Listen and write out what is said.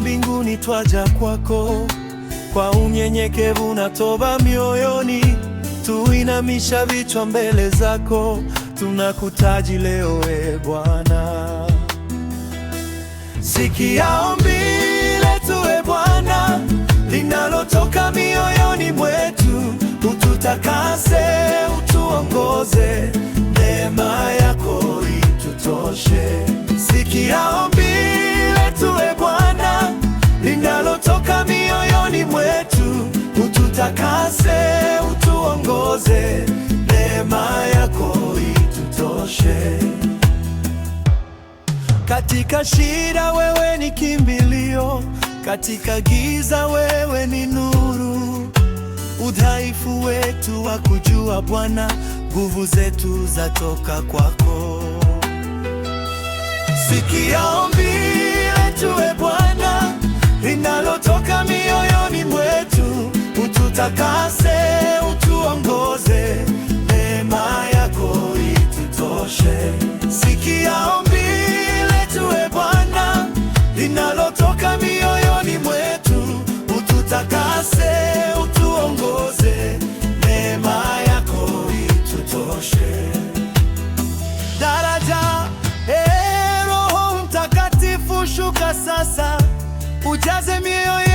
mbinguni twaja kwako, kwa unyenyekevu na toba mioyoni, tuinamisha vichwa mbele zako, tunakutaji leo e Bwana. Sikia ombi letu e Bwana, linalotoka mioyoni mwetu, ututakase, utuongoze, neema yako itutoshe. Sikia ombi letu e Bwana, linalotoka mioyoni mwetu, ututakase, utuongoze, neema yako itutoshe. Katika shida wewe ni kimbilio, katika giza wewe ni nuru. Udhaifu wetu wa kujua Bwana, nguvu zetu zatoka kwako. Sikia ombi letu e Bwana, linalotoka mioyoni mwetu, ututakase, utuongoze, neema yako itutoshe. Sikia ombi letu e Bwana, linalotoka mioyoni mwetu, ututakase, utuongoze, neema yako itutoshe. Daraja, Roho Mtakatifu shuka sasa, ujaze mioyo